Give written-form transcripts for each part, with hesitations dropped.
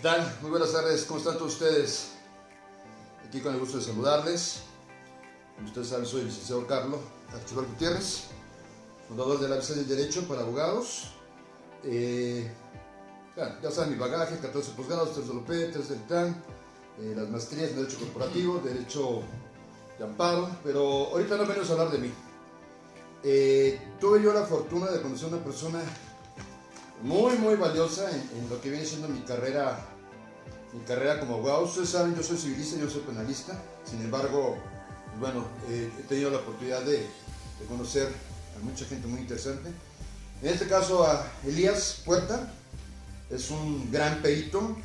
¿Qué tal? Muy buenas tardes, ¿cómo están todos ustedes? Aquí con el gusto de saludarles. Como ustedes saben, soy el licenciado Carlos Archival Gutiérrez, fundador de la Universidad del Derecho para Abogados. Ya saben mi bagaje: 14 posgrados, 3 de LOPE, 3 del TAN, las maestrías en Derecho Corporativo, Derecho de Amparo, pero ahorita no venimos a hablar de mí. Tuve yo la fortuna de conocer a una persona muy valiosa en lo que viene siendo mi carrera como abogado. Ustedes saben, yo soy civilista, yo soy penalista. Sin embargo, bueno, he tenido la oportunidad de conocer a mucha gente muy interesante. En este caso a Elías Puerta, es un gran perito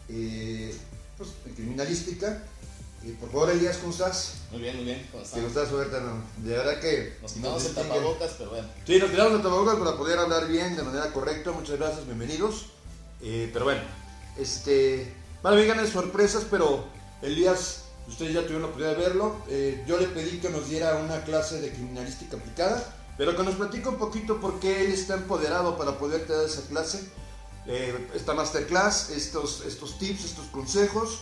pues, en criminalística. Por favor, Elías, ¿cómo estás? Muy bien, ¿cómo estás? Qué gustazo verte, hermano. De verdad que... Nos quitamos el tapabocas, pero bueno. Sí, nos quitamos el tapabocas para poder hablar bien, de manera correcta. Muchas gracias, bienvenidos. Pero bueno, van a venir ganas sorpresas, pero Elías, ustedes ya tuvieron la oportunidad de verlo. Yo le pedí que nos diera una clase de criminalística aplicada, pero que nos platique un poquito por qué él está empoderado para poder dar esa clase, esta masterclass, estos tips, estos consejos.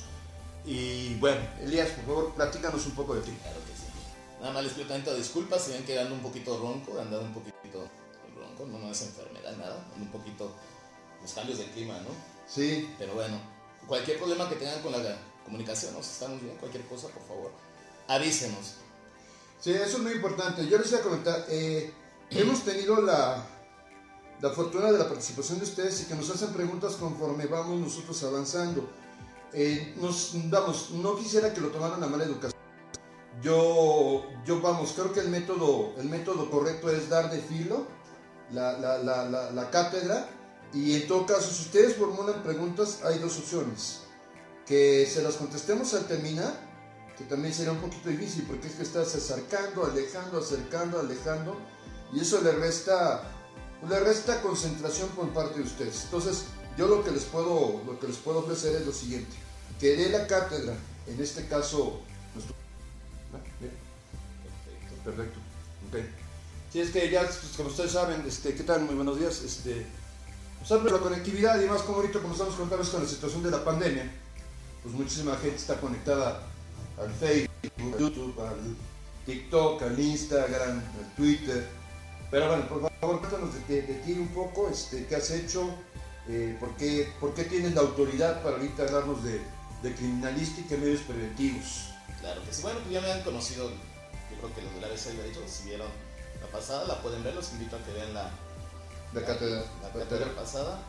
Y bueno, Elías, por favor, platícanos un poco de ti. Claro que sí. Nada más les pido tanto disculpas si ven que ando un poquito ronco, andado un poquito ronco, no es enfermedad, nada, ando un poquito los cambios de clima, ¿no? Sí. Pero bueno, cualquier problema que tengan con la comunicación, ¿no? Si estamos bien, cualquier cosa, por favor, avísenos. Sí, eso es muy importante. Yo les voy a comentar, hemos tenido la fortuna de la participación de ustedes y que nos hacen preguntas conforme vamos nosotros avanzando. No quisiera que lo tomaran a mala educación. Yo creo que el método correcto es dar de filo la cátedra, y en todo caso, si ustedes formulan preguntas, hay dos opciones: que se las contestemos al terminar, que también sería un poquito difícil porque es que estás acercando, alejando, y eso le resta concentración por parte de ustedes. Entonces, yo lo que les puedo ofrecer es lo siguiente: que dé la cátedra, en este caso nuestro... Bien. Perfecto. Okay. Sí, es que ya, pues, como ustedes saben, ¿qué tal? Muy buenos días. La conectividad, y más como ahorita, como estamos contando con la situación de la pandemia, pues muchísima gente está conectada al Facebook, al YouTube, al TikTok, al Instagram, al Twitter. Pero bueno, por favor, cuéntanos de ti un poco, qué has hecho, por qué tienes la autoridad para ahorita hablarnos de criminalística y medios preventivos. Claro que sí. Bueno, pues ya me han conocido, yo creo que los del ABC de Derecho, si vieron la pasada, la pueden ver, los invito a que vean la cátedra pasada.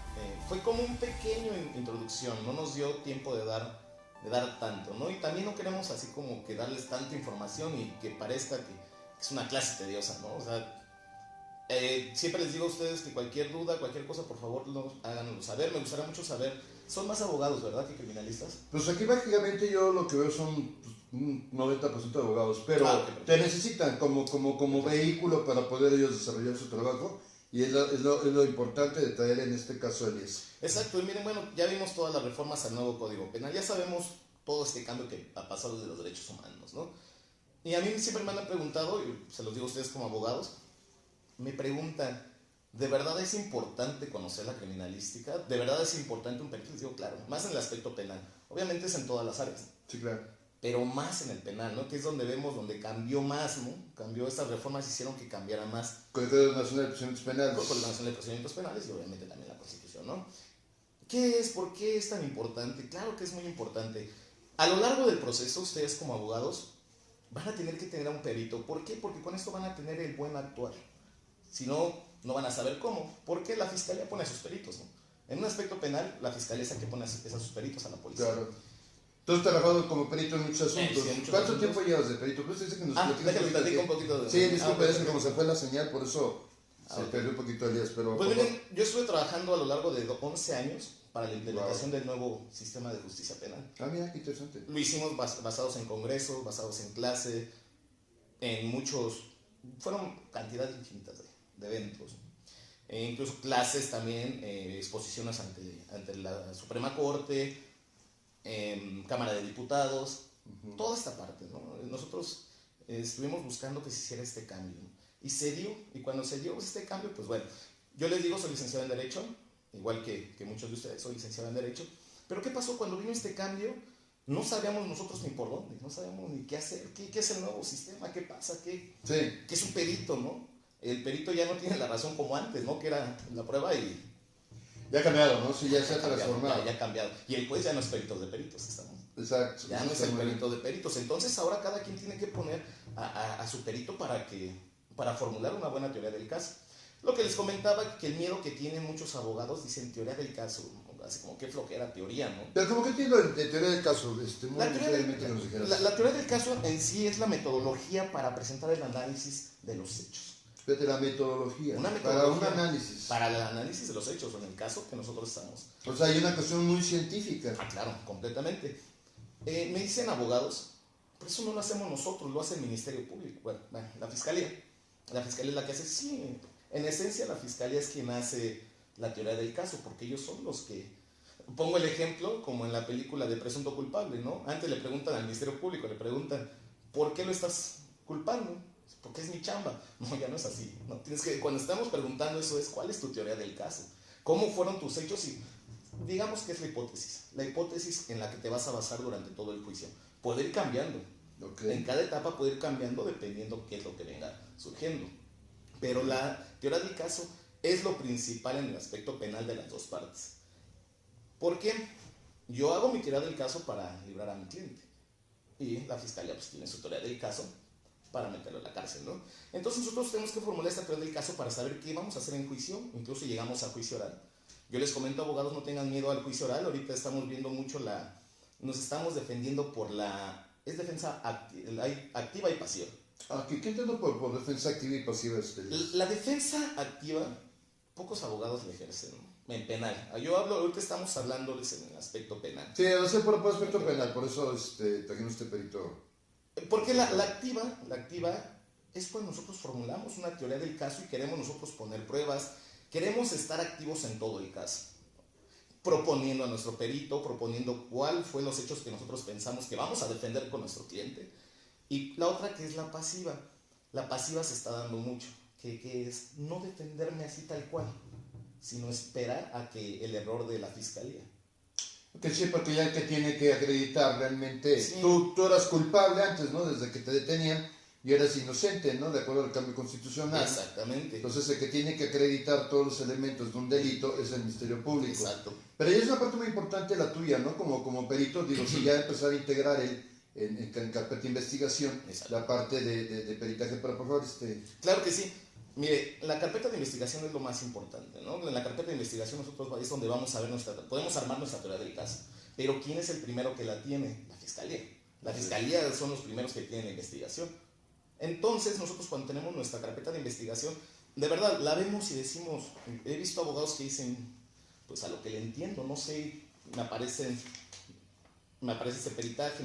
Fue como un pequeño introducción, no nos dio tiempo de dar tanto, ¿no? Y también no queremos así como que darles tanta información y que parezca que es una clase tediosa, ¿no? O sea, siempre les digo a ustedes que cualquier duda, cualquier cosa, por favor, háganlo saber. Me gustaría mucho saber, son más abogados, ¿verdad?, que criminalistas. Pues aquí prácticamente yo lo que veo son un 90% de abogados, pero te necesitan como vehículo para poder ellos desarrollar su trabajo, y es lo importante de traer en este caso a Elías. Exacto, y miren, bueno, ya vimos todas las reformas al nuevo Código Penal, ya sabemos todo este cambio que ha pasado desde los derechos humanos, ¿no? Y a mí siempre me han preguntado, y se los digo a ustedes como abogados, me preguntan, ¿de verdad es importante conocer la criminalística? ¿De verdad es importante un perito? Les digo, claro, más en el aspecto penal. Obviamente es en todas las áreas. Sí, claro. Pero más en el penal, ¿no? Que es donde vemos, donde cambió más, ¿no? Estas reformas hicieron que cambiara más. Con el Código Nacional de Procedimientos Penales. Con la Nacional de Procedimientos Penales y obviamente también la Constitución, ¿no? ¿Qué es? ¿Por qué es tan importante? Claro que es muy importante. A lo largo del proceso, ustedes como abogados van a tener que tener a un perito. ¿Por qué? Porque con esto van a tener el buen actuar. Si no, no van a saber cómo. Porque la fiscalía pone a sus peritos, ¿no? En un aspecto penal, la fiscalía es la que pone a sus peritos a la policía. Claro. Tú has trabajado como perito en muchos asuntos. Sí, ¿Cuánto tiempo llevas de perito? Pues dice que nos déjame platicar un poquito de... Sí, disculpe, es que como se fue la señal, por eso se perdió un poquito Elías, pero... Pues miren, yo estuve trabajando a lo largo de 11 años para la implementación del nuevo sistema de justicia penal. Ah, mira, qué interesante. Lo hicimos basados en congresos, basados en clase, en muchos... Fueron cantidades infinitas de eventos. Incluso clases también, exposiciones ante la Suprema Corte, Cámara de Diputados, toda esta parte, ¿no? Nosotros estuvimos buscando que se hiciera este cambio, ¿no? Y se dio, y cuando se dio este cambio, pues bueno, yo les digo, soy licenciado en Derecho, igual que muchos de ustedes, soy licenciado en Derecho, Pero ¿qué pasó cuando vino este cambio? No sabíamos nosotros ni por dónde, no sabíamos ni qué hacer, qué es el nuevo sistema, qué pasa, qué es un perito, ¿no? El perito ya no tiene la razón como antes, ¿no? Que era la prueba y... Ya ha cambiado, ¿no? Sí, ya se ha transformado. Ya ha cambiado. Y el juez ya no es perito de peritos, estamos. Exacto. Ya no es el perito de peritos. Entonces ahora cada quien tiene que poner a su perito para formular una buena teoría del caso. Lo que les comentaba, que el miedo que tienen muchos abogados, dicen teoría del caso, así como que flojera teoría, ¿no? Pero como que entiendo de teoría del caso, la teoría del caso en sí es la metodología para presentar el análisis de los hechos. Fíjate, la metodología, para un análisis. Para el análisis de los hechos, en el caso que nosotros estamos. O sea, hay una cuestión muy científica. Claro, completamente. Me dicen abogados, pero eso no lo hacemos nosotros, lo hace el Ministerio Público, bueno, la Fiscalía. La Fiscalía es la que hace, sí, en esencia la Fiscalía es quien hace la teoría del caso, porque ellos son los que... Pongo el ejemplo, como en la película de Presunto Culpable, ¿no? Antes le preguntan al Ministerio Público, le preguntan, ¿por qué lo estás culpando? Porque es mi chamba. No, ya no es así. ¿No? Cuando estamos preguntando eso es, ¿cuál es tu teoría del caso? ¿Cómo fueron tus hechos? Y digamos que es la hipótesis en la que te vas a basar durante todo el juicio. Puede ir cambiando. Okay. En cada etapa puede ir cambiando dependiendo qué es lo que venga surgiendo. Pero la teoría del caso es lo principal en el aspecto penal de las dos partes. ¿Por qué? Yo hago mi teoría del caso para librar a mi cliente. Y la fiscalía pues tiene su teoría del caso para meterlo en la cárcel, ¿no? Entonces nosotros tenemos que formular esta teoría del caso para saber qué vamos a hacer en juicio, incluso llegamos a juicio oral. Yo les comento, abogados, no tengan miedo al juicio oral, ahorita estamos viendo mucho nos estamos defendiendo por es defensa activa y pasiva. ¿Qué entiendo por defensa activa y pasiva? La defensa activa, pocos abogados la ejercen, ¿no? En penal. Ahorita estamos hablándoles en el aspecto penal. Sí, no sé por aspecto penal, por eso trajimos este perito. Porque la activa es cuando nosotros formulamos una teoría del caso y queremos nosotros poner pruebas, queremos estar activos en todo el caso, proponiendo a nuestro perito, proponiendo cuál fue los hechos que nosotros pensamos que vamos a defender con nuestro cliente. Y la otra que es la pasiva. La pasiva se está dando mucho, que es no defenderme así tal cual, sino esperar a que el error de la fiscalía. Que sí, porque ya el que tiene que acreditar realmente, sí. Tú eras culpable antes, ¿no? Desde que te detenían y eras inocente, ¿no? De acuerdo al cambio constitucional. Exactamente. Entonces el que tiene que acreditar todos los elementos de un delito es el Ministerio Público. Exacto. Pero ahí es una parte muy importante la tuya, ¿no? Como perito, digo, si ya empezar a integrar en carpeta de investigación, exacto, la parte de peritaje, pero por favor, Claro que sí. Mire, la carpeta de investigación es lo más importante, ¿no? En la carpeta de investigación nosotros es donde vamos a ver podemos armar nuestra teoría del caso. Pero ¿quién es el primero que la tiene? La Fiscalía. La Fiscalía son los primeros que tienen la investigación. Entonces, nosotros cuando tenemos nuestra carpeta de investigación, de verdad, la vemos y decimos, he visto abogados que dicen, pues a lo que le entiendo, no sé, me aparece ese peritaje,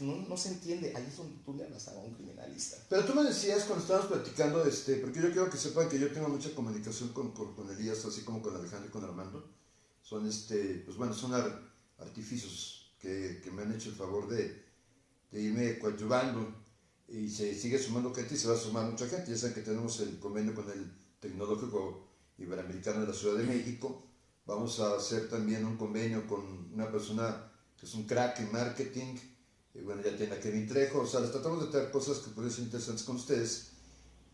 no se entiende. Ahí es donde tú le hablas a un criminalista. Pero tú me decías cuando estábamos platicando, porque yo quiero que sepan que yo tengo mucha comunicación con Elías, así como con Alejandro y con Armando. Son, pues bueno, son artificios que me han hecho el favor de irme coadyuvando, y se sigue sumando gente y se va a sumar mucha gente. Ya saben que tenemos el convenio con el Tecnológico Iberoamericano de la Ciudad de México. Vamos a hacer también un convenio con una persona que es un crack en marketing, bueno, ya tiene a Kevin Trejo, o sea, les tratamos de traer cosas que pueden ser interesantes con ustedes.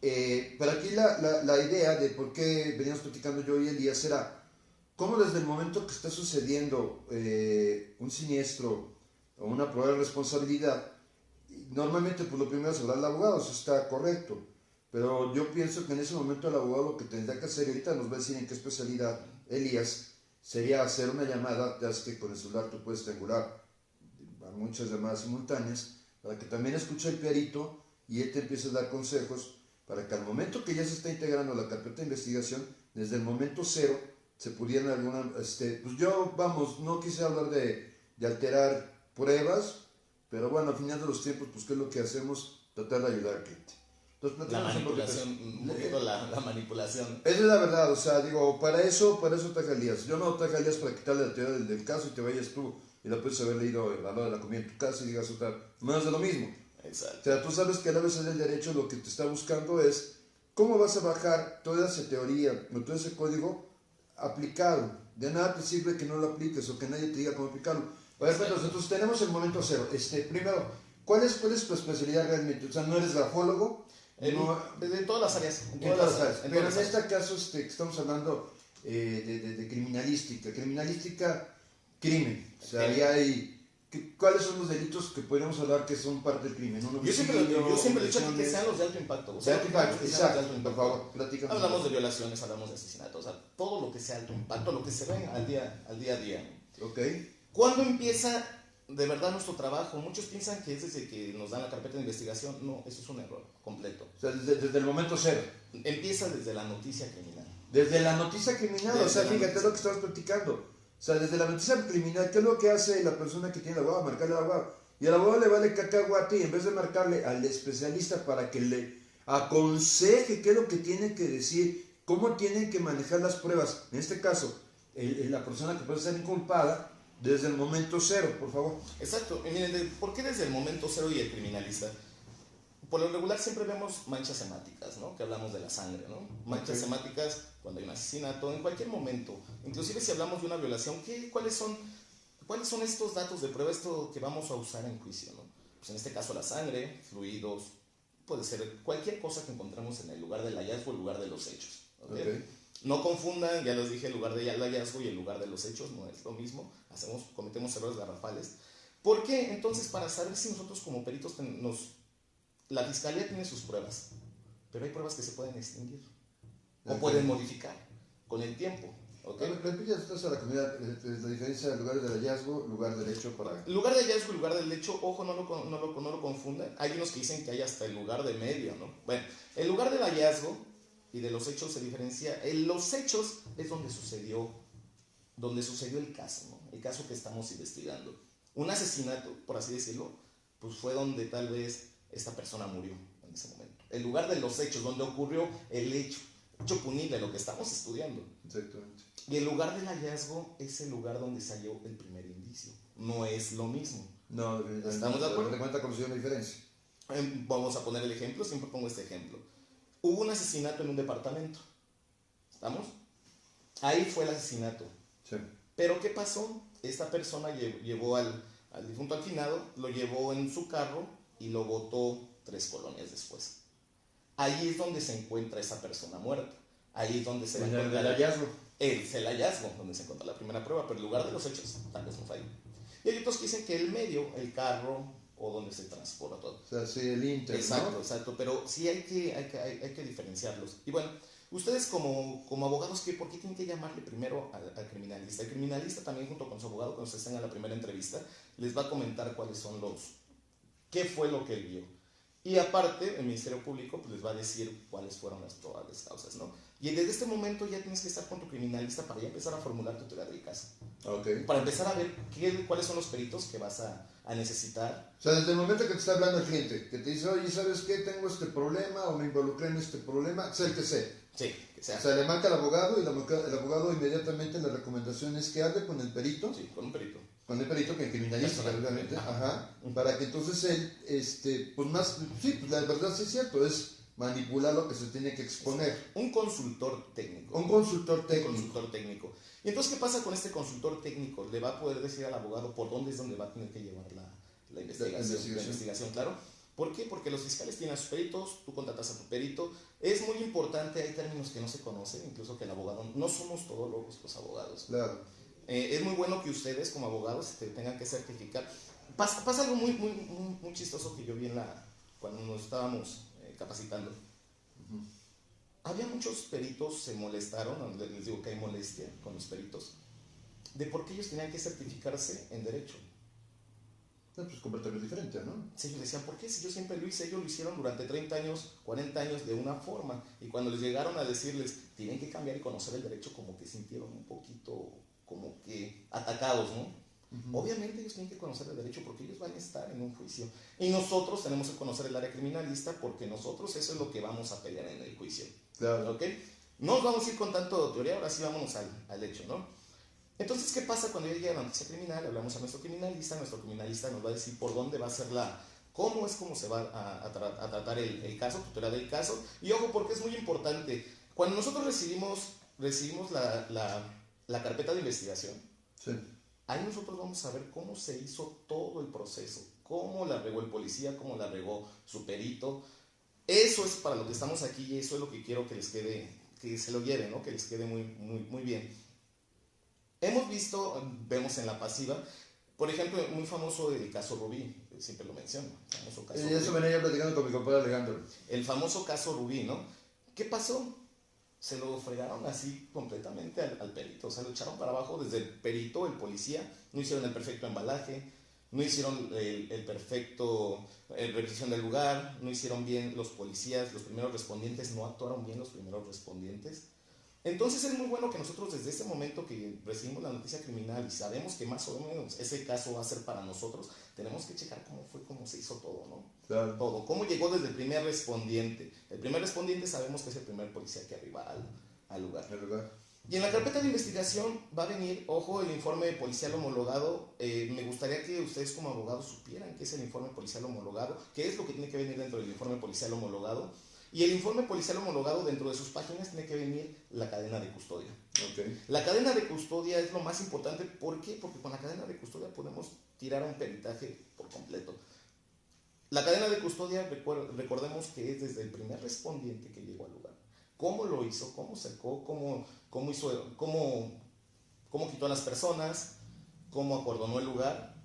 Pero aquí la idea de por qué veníamos platicando yo y Elías era cómo desde el momento que está sucediendo un siniestro o una probable responsabilidad, normalmente pues lo primero es hablar al abogado, eso está correcto, pero yo pienso que en ese momento el abogado lo que tendría que hacer, y ahorita nos va a decir en qué especialidad Elías, sería hacer una llamada, ya es que con el celular tú puedes triangular a muchas llamadas simultáneas, para que también escuche el perito y él te empiece a dar consejos, para que al momento que ya se está integrando la carpeta de investigación, desde el momento cero, se pudieran pues yo, vamos, no quise hablar de alterar pruebas, pero bueno, al final de los tiempos, pues qué es lo que hacemos, tratar de ayudar al cliente. Entonces, la manipulación, un poquito la manipulación. Esa es la verdad, o sea, digo, para eso traje a Elías. Yo no traje a Elías para quitarle la teoría del caso y te vayas tú y la puedes haber leído a la hora de la comida en tu casa y digas otra, menos de lo mismo. Exacto. O sea, tú sabes que a la vez del derecho lo que te está buscando es cómo vas a bajar toda esa teoría, todo ese código aplicado. De nada te sirve que no lo apliques o que nadie te diga cómo aplicarlo. A ver, Pedro, entonces tenemos el momento cero. Primero, ¿cuál es tu especialidad realmente? O sea, no eres grafólogo. No, de todas las áreas. Pero en este caso estamos hablando de criminalística. Criminalística, crimen. O sea, ahí hay... ¿Cuáles son los delitos que podríamos hablar que son parte del crimen? Yo siempre he dicho aquí que sean los de alto impacto. De alto impacto, exacto. Por favor, platícame. Hablamos de violaciones, hablamos de asesinatos, o sea, todo lo que sea alto impacto, lo que se ve al día a día. Ok. ¿Cuándo empieza de verdad nuestro trabajo? Muchos piensan que es desde que nos dan la carpeta de investigación. No, eso es un error completo. O sea, desde el momento cero. Empieza desde la noticia criminal. Desde la noticia criminal, o sea, fíjate lo que estabas platicando. O sea, desde la noticia criminal, ¿qué es lo que hace la persona que tiene el abogado? Marcarle al abogado. Y al abogado le vale cacahuate y en vez de marcarle al especialista para que le aconseje qué es lo que tiene que decir, cómo tienen que manejar las pruebas. En este caso, la persona que puede ser inculpada desde el momento cero, por favor. Exacto. Y miren, ¿por qué desde el momento cero y el criminalista? Por lo regular siempre vemos manchas hemáticas, ¿no? Que hablamos de la sangre, ¿no? Manchas hemáticas cuando hay un asesinato, en cualquier momento. Inclusive si hablamos de una violación, ¿cuáles son estos datos de prueba, esto que vamos a usar en juicio, ¿no? Pues en este caso la sangre, fluidos, puede ser cualquier cosa que encontremos en el lugar del hallazgo, el lugar de los hechos. ¿Okay? No confundan, ya les dije, el lugar del hallazgo y el lugar de los hechos no es lo mismo. Cometemos errores garrafales. ¿Por qué? Entonces, para saber si nosotros como peritos la fiscalía tiene sus pruebas, pero hay pruebas que se pueden extinguir o pueden modificar con el tiempo. ¿Okay? Repitas entonces a la comunidad la diferencia del lugar del hallazgo, lugar del hecho para... Lugar de hallazgo y lugar del hecho, ojo, no lo confundan. Hay unos que dicen que hay hasta el lugar de medio, ¿no? Bueno, el lugar del hallazgo y de los hechos se diferencia. En los hechos es donde sucedió el caso, ¿no? El caso que estamos investigando. Un asesinato, por así decirlo, pues fue donde tal vez esta persona murió en ese momento. El lugar de los hechos, donde ocurrió el hecho punible, lo que estamos estudiando. Exactamente. Y el lugar del hallazgo es el lugar donde se halló el primer indicio. No es lo mismo. No, ¿estamos de acuerdo? ¿Te cuenta cómo se dio la diferencia? Vamos a poner el ejemplo, siempre pongo este ejemplo. Hubo un asesinato en un departamento. ¿Estamos? Ahí fue el asesinato. Sí. Pero ¿qué pasó? Esta persona llevó al difunto al finado, lo llevó en su carro y lo botó 3 colonias después. Ahí es donde se encuentra esa persona muerta. Ahí es donde se encuentra el hallazgo. Es el hallazgo, donde se encuentra la primera prueba, pero el lugar de los hechos tal vez no fue ahí. Y hay otros que dicen que el medio, el carro o donde se transporta todo. O sea, sí, el inter, exacto, ¿no? Exacto, pero sí hay que diferenciarlos. Y bueno, ustedes como abogados, ¿por qué tienen que llamarle primero al criminalista? El criminalista también junto con su abogado, cuando se estén en la primera entrevista, les va a comentar qué fue lo que él vio. Y aparte, el Ministerio Público pues, les va a decir cuáles fueron las probables causas, ¿no? Y desde este momento ya tienes que estar con tu criminalista para ya empezar a formular tu teoría del caso. Okay. Para empezar a ver cuáles son los peritos que vas a necesitar. O sea, desde el momento que te está hablando el cliente, que te dice, oye, ¿sabes qué? Tengo este problema o me involucré en este problema, sea el que sea. Sí, que sea. O sea, le marca al abogado y el abogado inmediatamente la recomendación es que hable con el perito. Sí, con un perito. Con el perito, que criminalista, obviamente. Ajá. Para que entonces él, pues más, sí, pues la verdad sí es cierto, es manipular lo que se tiene que exponer. Un consultor técnico. Un consultor técnico. Un consultor técnico. Y entonces, ¿qué pasa con este consultor técnico? Le va a poder decir al abogado por dónde es donde va a tener que llevar la investigación. La investigación, claro. ¿Por qué? Porque los fiscales tienen a sus peritos, tú contratas a tu perito. Es muy importante, hay términos que no se conocen, incluso que el abogado, no somos todos locos los abogados. Claro. Es muy bueno que ustedes como abogados tengan que certificar. Pasa algo muy chistoso que yo vi cuando nos estábamos capacitando. Uh-huh. Había muchos peritos se molestaron, les digo que hay molestia con los peritos, de por qué ellos tenían que certificarse en derecho. Pues completamente diferente, ¿no? Sí, ellos decían, ¿por qué? Si yo siempre lo hice, ellos lo hicieron durante 30 años, 40 años de una forma, y cuando les llegaron a decirles, tienen que cambiar y conocer el derecho, como que sintieron un poquito como que atacados, ¿no? Uh-huh. Obviamente ellos tienen que conocer el derecho porque ellos van a estar en un juicio. Y nosotros tenemos que conocer el área criminalista porque nosotros eso es lo que vamos a pelear en el juicio. Claro. ¿Ok? No nos vamos a ir con tanto teoría, ahora sí vámonos al hecho, ¿no? Entonces, ¿qué pasa cuando ya llega la noticia criminal? Hablamos a nuestro criminalista nos va a decir por dónde va a ser cómo se va a tratar el caso, tutelar el caso. Y ojo, porque es muy importante. Cuando nosotros recibimos recibimos la carpeta de investigación. Sí. Ahí nosotros vamos a ver cómo se hizo todo el proceso, cómo la regó el policía, cómo la regó su perito. Eso es para lo que estamos aquí y eso es lo que quiero que les quede, que se lo lleven, ¿no? Que les quede muy, muy, muy bien. Hemos visto, vemos en la pasiva, por ejemplo, muy famoso el caso Rubí, siempre lo menciono. Famoso caso Y eso venía yo platicando con mi compadre Alejandro. El famoso caso Rubí, ¿no? ¿Qué pasó? Se lo fregaron así completamente al perito, o sea, lo echaron para abajo desde el perito, el policía, no hicieron el perfecto embalaje, no hicieron el perfecto revisión del lugar, no hicieron bien los policías, los primeros respondientes, no actuaron bien los primeros respondientes. Entonces es muy bueno que nosotros desde ese momento que recibimos la noticia criminal y sabemos que más o menos ese caso va a ser para nosotros, tenemos que checar cómo fue, cómo se hizo todo, ¿no? Claro. Todo, cómo llegó desde el primer respondiente. El primer respondiente sabemos que es el primer policía que arriba al lugar. El lugar. Y en la carpeta de investigación va a venir, ojo, el informe policial homologado. Me gustaría que ustedes como abogados supieran qué es el informe policial homologado, qué es lo que tiene que venir dentro del informe policial homologado. Y el informe policial homologado, dentro de sus páginas, tiene que venir la cadena de custodia. Okay. La cadena de custodia es lo más importante. ¿Por qué? Porque con la cadena de custodia podemos tirar a un peritaje por completo. La cadena de custodia, recordemos que es desde el primer respondiente que llegó al lugar. ¿Cómo lo hizo? ¿Cómo cercó? ¿Cómo quitó a las personas? ¿Cómo acordonó el lugar?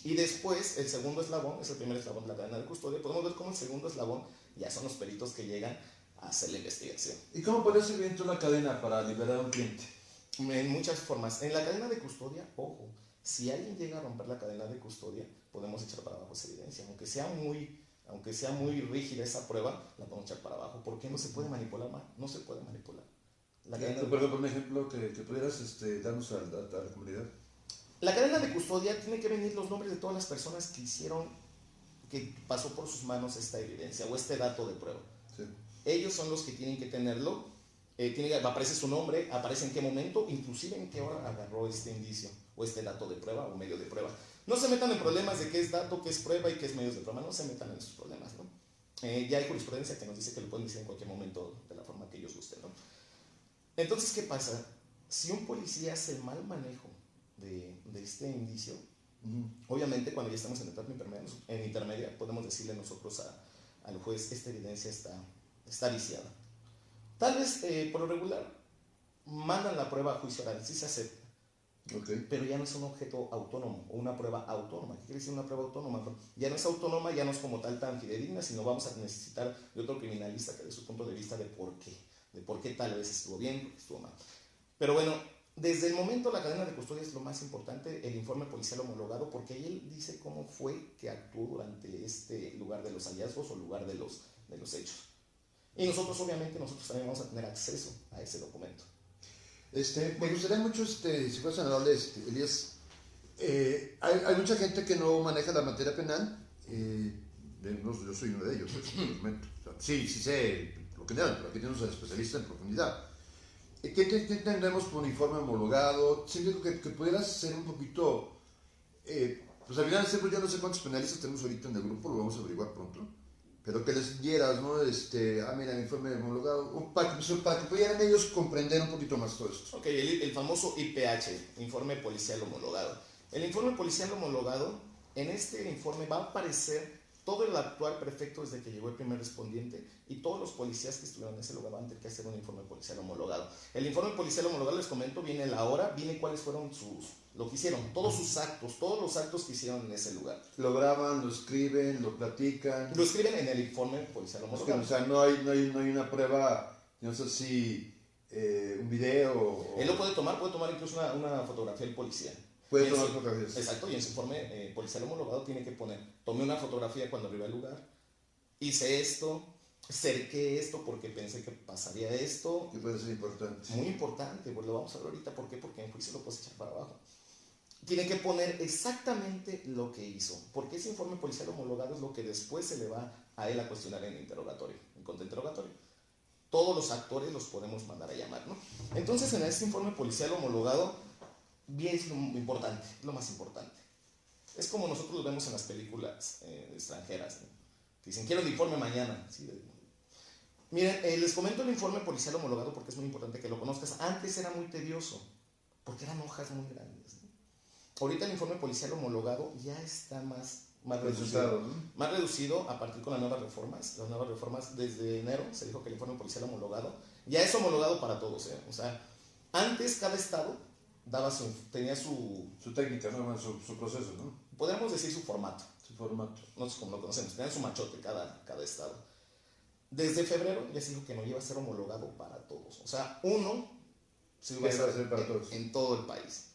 Y después, el segundo eslabón, es el primer eslabón de la cadena de custodia. Podemos ver cómo el segundo eslabón ya son los peritos que llegan a hacer la investigación. ¿Y cómo puede ser bien toda la cadena para liberar a un cliente? En muchas formas. En la cadena de custodia, ojo, si alguien llega a romper la cadena de custodia, podemos echar para abajo esa evidencia. Aunque sea muy rígida esa prueba, la podemos echar para abajo. ¿Por qué no se puede manipular más? No se puede manipular. Por ejemplo, un ejemplo que pudieras darnos a la comunidad. La cadena de custodia tiene que venir los nombres de todas las personas que pasó por sus manos esta evidencia o este dato de prueba. Sí. Ellos son los que tienen que tenerlo. Aparece su nombre, aparece en qué momento, inclusive en qué hora agarró este indicio o este dato de prueba o medio de prueba. No se metan en problemas de qué es dato, qué es prueba y qué es medios de prueba. No se metan en esos problemas, ¿no? Ya hay jurisprudencia que nos dice que lo pueden decir en cualquier momento de la forma que ellos gusten, ¿no? Entonces, ¿qué pasa? Si un policía hace el mal manejo de este indicio, obviamente cuando ya estamos en etapa intermedia podemos decirle nosotros al juez, esta evidencia está viciada. Tal vez por lo regular mandan la prueba a juicio oral, sí se acepta, okay, pero ya no es un objeto autónomo o una prueba autónoma. ¿Qué quiere decir una prueba autónoma? Ya no es autónoma, ya no es como tal tan fidedigna, sino vamos a necesitar de otro criminalista que dé su punto de vista de por qué tal vez estuvo bien, por qué estuvo mal. Pero bueno, desde el momento la cadena de custodia es lo más importante, el informe policial homologado, porque ahí él dice cómo fue que actuó durante este lugar de los hallazgos o lugar de los hechos. Y nosotros obviamente también vamos a tener acceso a ese documento. Me gustaría mucho, si fueras tan amable, Elías, hay mucha gente que no maneja la materia penal, yo soy uno de ellos, o sea, sí sé lo que dan, pero aquí tenemos a especialistas en profundidad. ¿Qué entendemos por informe homologado? Siento que pudieras ser un poquito, pues al final yo no sé cuántos penalistas tenemos ahorita en el grupo, lo vamos a averiguar pronto, pero que les dieras, ¿no? Mira, mi informe homologado, para que pudieran ellos comprender un poquito más todo esto. Ok, el famoso IPH, informe policial homologado. El informe policial homologado, en este informe va a aparecer todo el actual perfecto desde que llegó el primer respondiente y todos los policías que estuvieron en ese lugar van a tener que hacer un informe policial homologado. El informe policial homologado, les comento, viene la hora, viene cuáles fueron lo que hicieron, todos sus actos, todos los actos que hicieron en ese lugar. Lo graban, lo escriben, lo platican. Lo escriben en el informe policial homologado. O sea, no hay una prueba, no sé si un video. Él lo puede tomar incluso una fotografía del policía. Puede tomar fotografías. Exacto, y en su informe policial homologado tiene que poner, tomé una fotografía cuando arriba al lugar, hice esto, cerqué esto porque pensé que pasaría esto. Que puede ser importante. Muy importante, pues lo vamos a ver ahorita. ¿Por qué? Porque en juicio lo puedes echar para abajo. Tiene que poner exactamente lo que hizo, porque ese informe policial homologado es lo que después se le va a él a cuestionar en el interrogatorio, en contrainterrogatorio. Todos los actores los podemos mandar a llamar, ¿no? Entonces, en este informe policial homologado, bien es lo importante, lo más importante. Es como nosotros lo vemos en las películas extranjeras, ¿no? Que dicen, quiero el informe mañana. ¿Sí? Miren, les comento el informe policial homologado porque es muy importante que lo conozcas. Antes era muy tedioso, porque eran hojas muy grandes, ¿no? Ahorita el informe policial homologado ya está más reducido. ¿no? Más reducido a partir con las nuevas reformas. Las nuevas reformas, desde enero se dijo que el informe policial homologado ya es homologado para todos, ¿eh? O sea, antes cada estado tenía su técnica, ¿no? Su proceso, ¿no? Podríamos decir su formato. Su formato. Nosotros como lo conocemos, tenía su machote cada estado. Desde febrero ya se dijo que no iba a ser homologado para todos. O sea, uno se iba a hacer para todos en todo el país.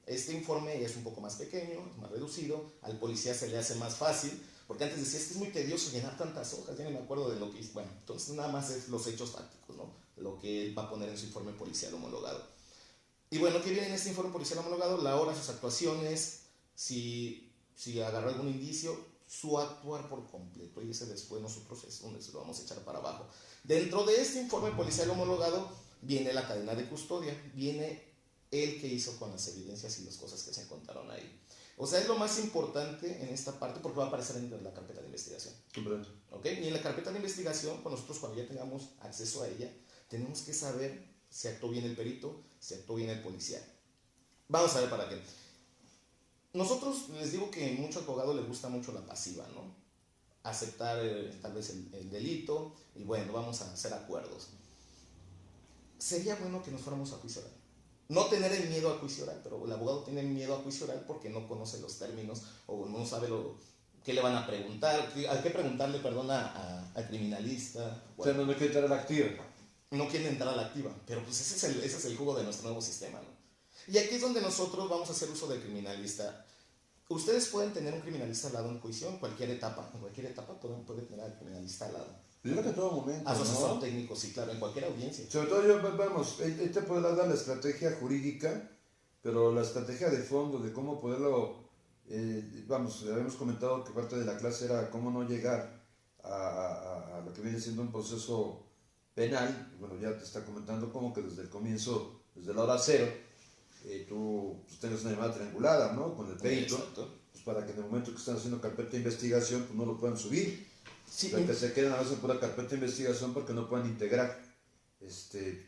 Este informe ya es un poco más pequeño, es más reducido, al policía se le hace más fácil, porque antes decía, es que es muy tedioso llenar tantas hojas, ya no me acuerdo de lo que hice. Bueno, entonces nada más es los hechos fácticos, ¿no? Lo que él va a poner en su informe policial homologado. Y bueno, ¿qué viene en este informe policial homologado? La hora, sus actuaciones, si agarró algún indicio, su actuar por completo, y ese después nosotros es donde se lo vamos a echar para abajo. Dentro de este informe policial homologado viene la cadena de custodia, viene el que hizo con las evidencias y las cosas que se encontraron ahí. O sea, es lo más importante en esta parte porque va a aparecer en la carpeta de investigación. ¿Ok? Y en la carpeta de investigación, pues nosotros cuando ya tengamos acceso a ella, tenemos que saber si actuó bien el perito, si actuó bien el policía. Vamos a ver para qué. Nosotros les digo que a muchos abogados les gusta mucho la pasiva, ¿no? Aceptar tal vez el delito y bueno, vamos a hacer acuerdos. Sería bueno que nos fuéramos a juicio oral. No tener el miedo a juicio oral, pero el abogado tiene miedo a juicio oral porque no conoce los términos o no sabe qué le van a preguntar, a qué preguntarle, perdón, al criminalista. Bueno, o sea, no quiere entrar a la activa. No quieren entrar a la activa, pero pues ese es el jugo de nuestro nuevo sistema, ¿no? Y aquí es donde nosotros vamos a hacer uso del criminalista. Ustedes pueden tener un criminalista al lado en juicio en cualquier etapa pueden tener al criminalista al lado. Yo creo que en todo momento, asesor ¿no? técnico, sí, claro, en cualquier audiencia. Sobre todo vamos, él te puede dar la estrategia jurídica, pero la estrategia de fondo, de cómo poderlo, vamos, habíamos comentado que parte de la clase era cómo no llegar a lo que viene siendo un proceso penal. Bueno, ya te está comentando cómo que desde el comienzo, desde la hora cero, tú pues, tengas una llamada triangulada, ¿no? Con el perito, pues para que en el momento que están haciendo carpeta de investigación, pues no lo puedan subir. Sí, o sea, que se queden a veces en pura carpeta de investigación porque no puedan integrar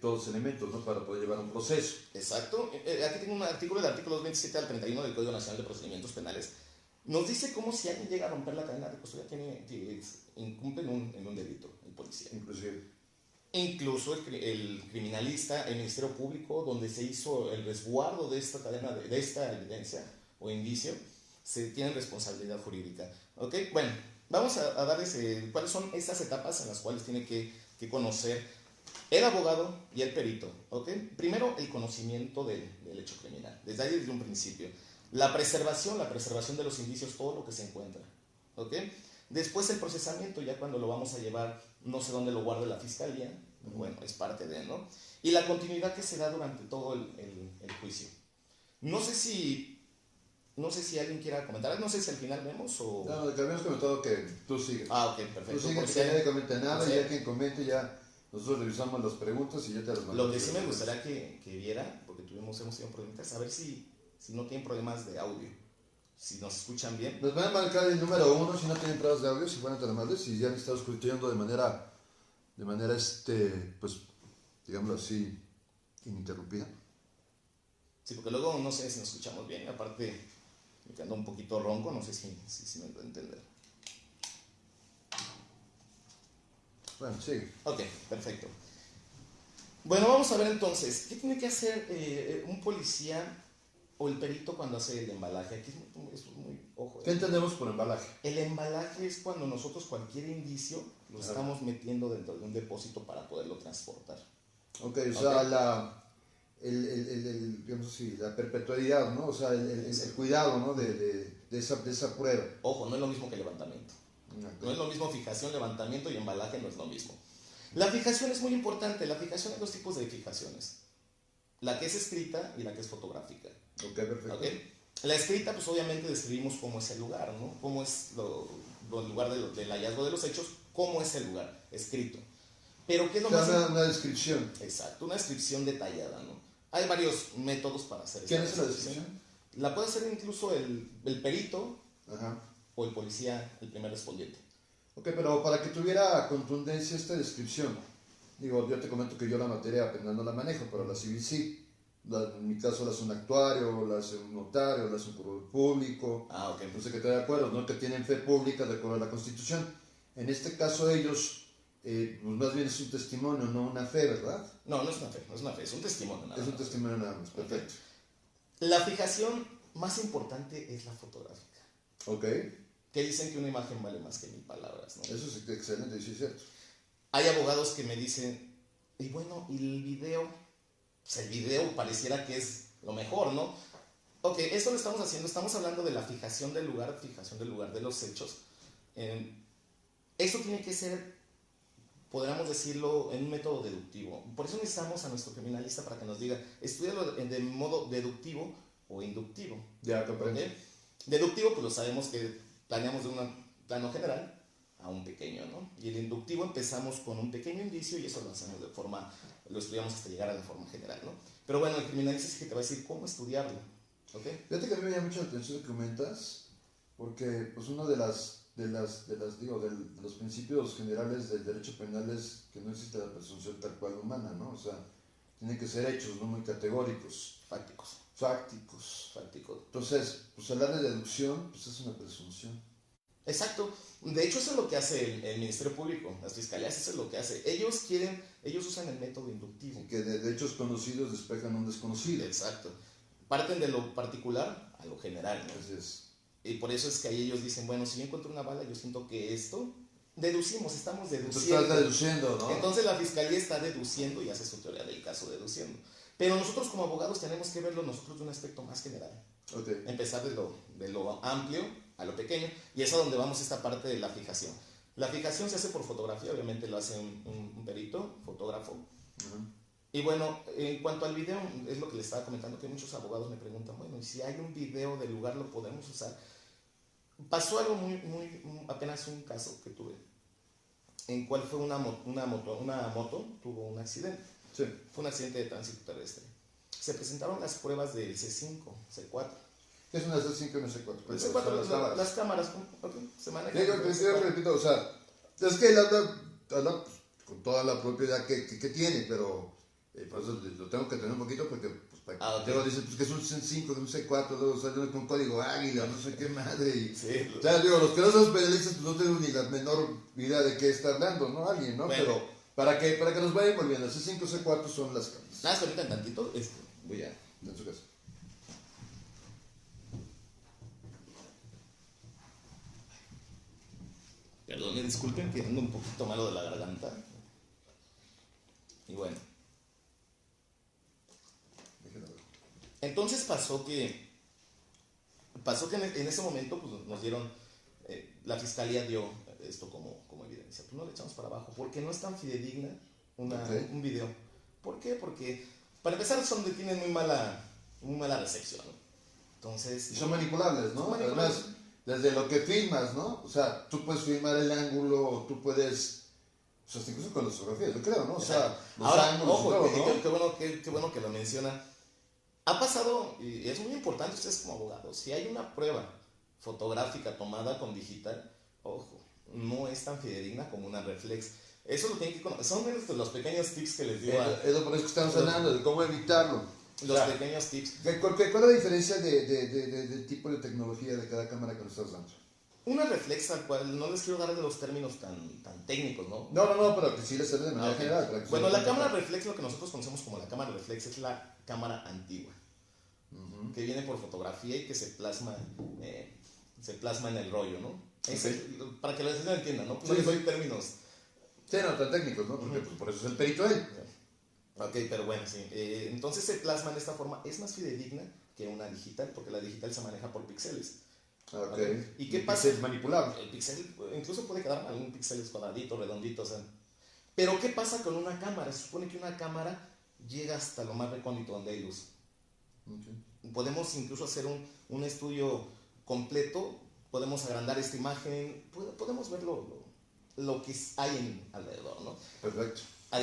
todos los elementos, ¿no? Para poder llevar un proceso. Exacto. Aquí tengo un artículo del artículo 27 al 31 del Código Nacional de Procedimientos Penales. Nos dice cómo si alguien llega a romper la cadena de custodia incumple en un delito, el policía. Incluso el criminalista, el Ministerio Público, donde se hizo el resguardo de esta cadena, de esta evidencia o indicio, se tiene responsabilidad jurídica. ¿Ok? Bueno, vamos a darles cuáles son estas etapas en las cuales tiene que conocer el abogado y el perito. ¿Ok? Primero, el conocimiento del hecho criminal, desde un principio. La preservación de los indicios, todo lo que se encuentra. ¿Ok? Después el procesamiento, ya cuando lo vamos a llevar, no sé dónde lo guarde la fiscalía, bueno, es parte de, ¿no? Y la continuidad que se da durante todo el juicio. No sé si alguien quiera comentar, no sé si al final vemos o... No, que habíamos comentado que tú sigues. Ah, ok, perfecto. Tú sigues, que nadie comente nada, y ya quien comente ya... Nosotros revisamos las preguntas y ya te las mandamos. Lo que sí me gustaría que viera, porque hemos tenido problemas, a ver si no tienen problemas de audio. Si nos escuchan bien. Nos van a marcar el número 1 si no tienen pruebas de audio, si fueran tan amables, si ya han estado escuchando de manera pues, digámoslo así, ininterrumpida. Sí, porque luego no sé si nos escuchamos bien, aparte me quedo un poquito ronco, no sé si me puedo entender. Bueno, sí. Ok, perfecto. Bueno, vamos a ver entonces, ¿qué tiene que hacer un policía o el perito cuando hace el embalaje? Aquí es muy ojo. ¿Qué entendemos por embalaje? El embalaje es cuando nosotros cualquier indicio lo estamos metiendo dentro de un depósito para poderlo transportar. Ok, o sea, digamos así, la perpetuidad, ¿no? O sea, el cuidado, ¿no? de esa prueba. Ojo, no es lo mismo que levantamiento. Okay. No es lo mismo fijación, levantamiento y embalaje, no es lo mismo. La fijación es muy importante. La fijación hay dos tipos de fijaciones. La que es escrita y la que es fotográfica. Ok, perfecto. ¿Okay? La escrita, pues obviamente describimos cómo es el lugar, ¿no? Cómo es el lugar del hallazgo de los hechos, cómo es el lugar, escrito. Pero ¿qué es lo más? Una descripción. Exacto, una descripción detallada, ¿no? Hay varios métodos para hacer esa descripción. ¿Quién es la descripción? La puede hacer incluso el perito. Ajá. O el policía, el primer respondiente. Ok, pero para que tuviera contundencia esta descripción, Digo, yo te comento que yo la materia apenas no la manejo, pero la civil sí. En mi caso la hace un actuario, la hace un notario, la hace un proveedor público, un secretario de acuerdos, ¿no? Que tienen fe pública de acuerdo a la Constitución. En este caso ellos, pues más bien es un testimonio, no una fe, ¿verdad? No, no es una fe, no es una fe, es un testimonio nada más. Es un testimonio nada más, perfecto. La fijación más importante es la fotográfica. Ok. Que dicen que una imagen vale más que 1000 palabras, ¿no? Eso es excelente, sí es cierto. Hay abogados que me dicen, y bueno, ¿y el video? Pues el video pareciera que es lo mejor, ¿no? Ok, esto lo estamos haciendo, estamos hablando de la fijación del lugar de los hechos. Esto tiene que ser, podríamos decirlo, en un método deductivo. Por eso necesitamos a nuestro criminalista para que nos diga, estúdialo de modo deductivo o inductivo. Ya, comprendo. ¿Okay? Deductivo, pues lo sabemos que planeamos de un plano general a un pequeño, ¿no? Y el inductivo empezamos con un pequeño indicio y eso lo hacemos de forma, lo estudiamos hasta llegar a la forma general, ¿no? Pero bueno, el criminalista es el que te va a decir cómo estudiarlo, ¿ok? Fíjate que a mí me llama mucho la atención lo que comentas, porque pues uno de los principios generales del derecho penal es que no existe la presunción tal cual humana, ¿no? O sea, tienen que ser hechos, no muy categóricos. Fácticos. Entonces, pues hablar de deducción, pues es una presunción. Exacto. De hecho, eso es lo que hace el Ministerio Público, las fiscalías, eso es lo que hace. Ellos usan el método inductivo. Que de hechos conocidos despejan un desconocido. Exacto. Parten de lo particular a lo general, ¿no? Así es. Y por eso es que ahí ellos dicen, bueno, si yo encuentro una bala, yo siento que esto, estamos deduciendo. Tú estás deduciendo, ¿no? Entonces la fiscalía está deduciendo y hace su teoría del caso deduciendo. Pero nosotros como abogados tenemos que verlo nosotros de un aspecto más general. Okay. Empezar de lo amplio a lo pequeño, y es a donde vamos esta parte de la fijación. La fijación se hace por fotografía, obviamente lo hace un perito, fotógrafo. Y bueno, en cuanto al video, es lo que les estaba comentando, que muchos abogados me preguntan, bueno, ¿y si hay un video del lugar lo podemos usar? Pasó algo apenas un caso que tuve, en cual fue una moto tuvo un accidente. Sí. Fue un accidente de tránsito terrestre. Se presentaron las pruebas del C5, C4. ¿Qué es una C5 y una C4? El C4, las cámaras, okay, se manejan. Yo repito, o sea, es que él habla con toda la propiedad que tiene, pero por eso lo tengo que tener un poquito porque luego dice pues, que es un C5, de un C4, luego sale con código águila, no sé qué madre. Y, sí, o sea, digo, los que no son periodistas pues, no tengo ni la menor idea de qué está hablando, ¿no? Alguien, ¿no? Bueno. Pero para que nos vayan volviendo, C5, C4 son las cámaras. Nada, permítanme tantito, voy a... En su caso. Perdón, me disculpen que ando un poquito malo de la garganta. Y bueno. Entonces pasó que en ese momento pues, nos dieron, la fiscalía dio esto como evidencia. Pues no le echamos para abajo, porque no es tan fidedigna un video. ¿Por qué? Porque para empezar tienen muy mala recepción, ¿no? Entonces... Y son manipulables, ¿no? Además, desde lo que filmas, ¿no? O sea, tú puedes filmar el ángulo, tú puedes... O sea, incluso con las fotografías, yo creo, ¿no? O sea, los ángulos ojo, y todo, ¿no? qué bueno que lo menciona. Ha pasado, y es muy importante ustedes como abogados, si hay una prueba fotográfica tomada con digital, ojo, no es tan fidedigna como una reflex. Eso lo tienen que conocer. Son los pequeños tips que les digo. Es por eso que estamos hablando, de cómo evitarlo. Los pequeños tips. ¿Cuál es la diferencia del tipo de tecnología de cada cámara que nos estás dando? Una reflex al cual no les quiero dar de los términos tan técnicos, ¿no? No, pero que sí les sirve de manera general. Bueno, la cámara reflex, lo que nosotros conocemos como la cámara reflex, es la cámara antigua. Que viene por fotografía y que se plasma en el rollo, ¿no? Para que la gente lo entienda, ¿no? Pues no hay términos. Sí, no, tan técnicos, ¿no? Porque pues, por eso es el perito ahí. Ok, pero bueno, sí. Entonces se plasma en esta forma. Es más fidedigna que una digital, porque la digital se maneja por píxeles. Okay. ¿Y qué pasa? Es manipulable. El píxel incluso puede quedar mal, un píxel es cuadradito, redondito, o sea. Pero ¿qué pasa con una cámara? Se supone que una cámara llega hasta lo más recóndito donde hay luz. Okay. Podemos incluso hacer un estudio completo, podemos agrandar esta imagen, podemos ver lo que hay alrededor, ¿no? Perfecto.